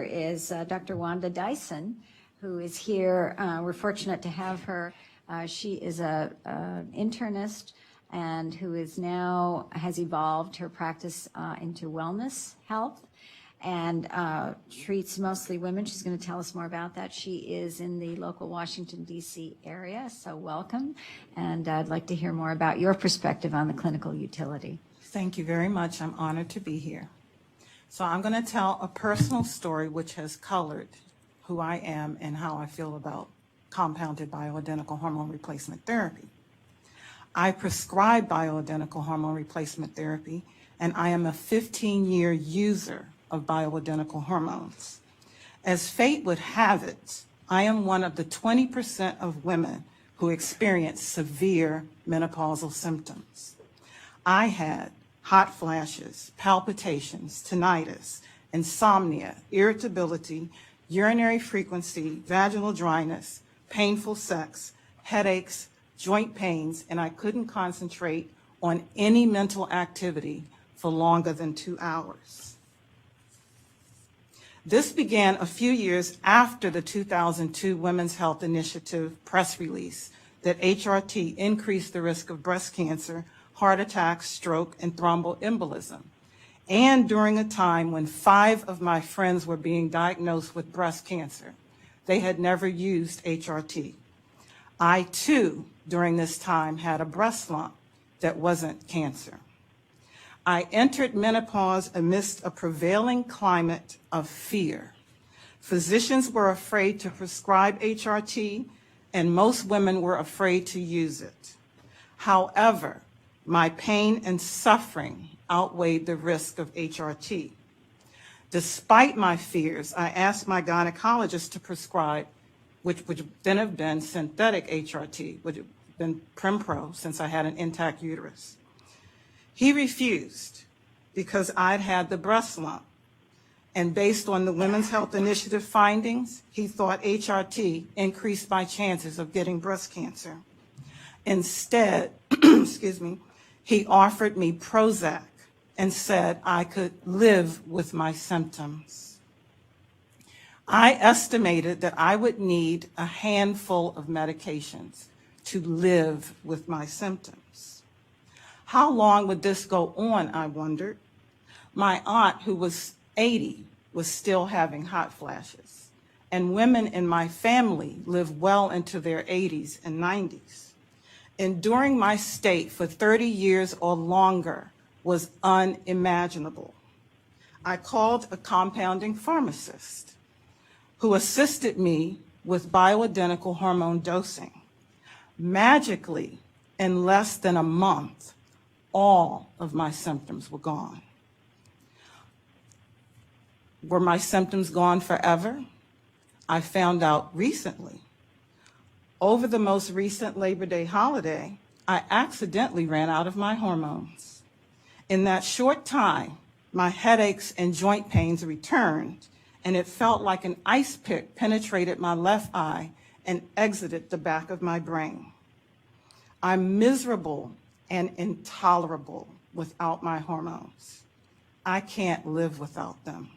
is Dr. Wanda Dyson, who is here. We're fortunate to have her. She is an internist and who is now has evolved her practice into wellness health and treats mostly women. She's going to tell us more about that. She is in the local Washington, D.C. area, so welcome. And I'd like to hear more about your perspective on the clinical utility. Thank you very much. I'm honored to be here. So I'm going to tell a personal story which has colored who I am and how I feel about compounded bioidentical hormone replacement therapy. I prescribe bioidentical hormone replacement therapy, and I am a 15-year user of bioidentical hormones. As fate would have it, I am one of the 20% of women who experience severe menopausal symptoms. I had hot flashes, palpitations, tinnitus, insomnia, irritability, urinary frequency, vaginal dryness, painful sex, headaches, joint pains, and I couldn't concentrate on any mental activity for longer than 2 hours. This began a few years after the 2002 Women's Health Initiative press release that HRT increased the risk of breast cancer, heart attack, stroke, and thromboembolism, and during a time when 5 of my friends were being diagnosed with breast cancer. They had never used HRT. I, too, during this time, had a breast lump that wasn't cancer. I entered menopause amidst a prevailing climate of fear. Physicians were afraid to prescribe HRT, and most women were afraid to use it. However, my pain and suffering outweighed the risk of HRT. Despite my fears, I asked my gynecologist to prescribe, which would then have been synthetic HRT, would have been Prempro, since I had an intact uterus. He refused because I'd had the breast lump. And based on the Women's Health Initiative findings, he thought HRT increased my chances of getting breast cancer. Instead, excuse me, he offered me Prozac and said I could live with my symptoms. I estimated that I would need a handful of medications to live with my symptoms. How long would this go on, I wondered? My aunt, who was 80, was still having hot flashes, and women in my family live well into their 80s and 90s. Enduring my state for 30 years or longer was unimaginable. I called a compounding pharmacist who assisted me with bioidentical hormone dosing. Magically, in less than a month, all of my symptoms were gone. Were my symptoms gone forever? I found out recently. Over the most recent Labor Day holiday, I accidentally ran out of my hormones. In that short time, my headaches and joint pains returned, and it felt like an ice pick penetrated my left eye and exited the back of my brain. I'm miserable and intolerable without my hormones. I can't live without them.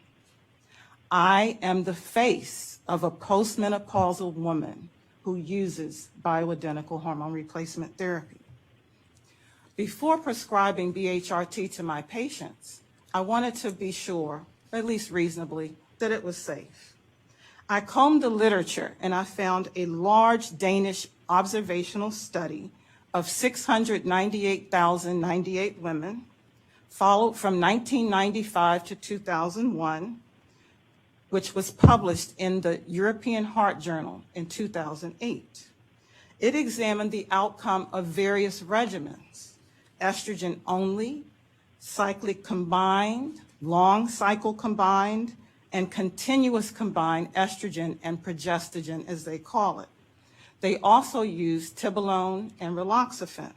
I am the face of a postmenopausal woman who uses bioidentical hormone replacement therapy. Before prescribing BHRT to my patients, I wanted to be sure, at least reasonably, that it was safe. I combed the literature and I found a large Danish observational study of 698,098 women, followed from 1995 to 2001, which was published in the European Heart Journal in 2008. It examined the outcome of various regimens: estrogen only, cyclic combined, long cycle combined, and continuous combined estrogen and progestogen, as they call it. They also used tibolone and raloxifene.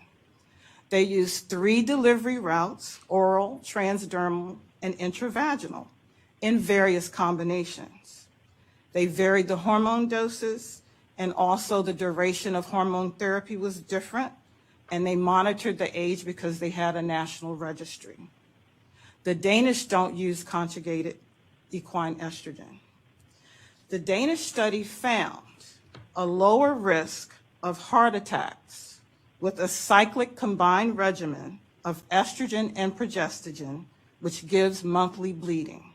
They used 3 delivery routes: oral, transdermal, and intravaginal, in various combinations. They varied the hormone doses, and also the duration of hormone therapy was different, and they monitored the age because they had a national registry. The Danish don't use conjugated equine estrogen. The Danish study found a lower risk of heart attacks with a cyclic combined regimen of estrogen and progestogen, which gives monthly bleeding.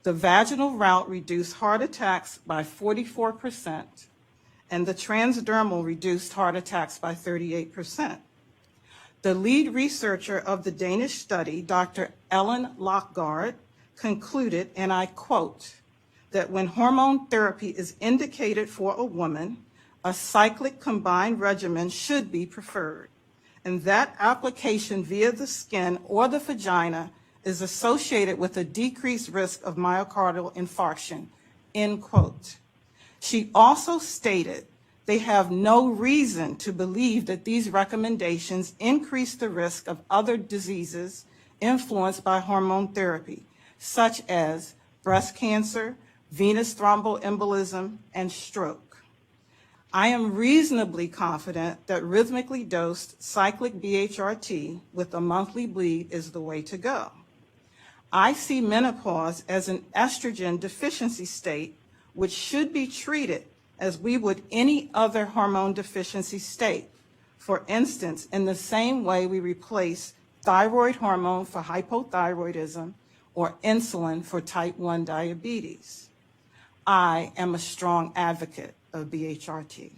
The vaginal route reduced heart attacks by 44%, and the transdermal reduced heart attacks by 38%. The lead researcher of the Danish study, Dr. Ellen Lockgaard, concluded, and I quote, that when hormone therapy is indicated for a woman, a cyclic combined regimen should be preferred, and that application via the skin or the vagina is associated with a decreased risk of myocardial infarction, end quote. She also stated they have no reason to believe that these recommendations increase the risk of other diseases influenced by hormone therapy, such as breast cancer, venous thromboembolism, and stroke. I am reasonably confident that rhythmically dosed cyclic BHRT with a monthly bleed is the way to go. I see menopause as an estrogen deficiency state which should be treated as we would any other hormone deficiency state. For instance, in the same way we replace thyroid hormone for hypothyroidism or insulin for type 1 diabetes. I am a strong advocate of BHRT.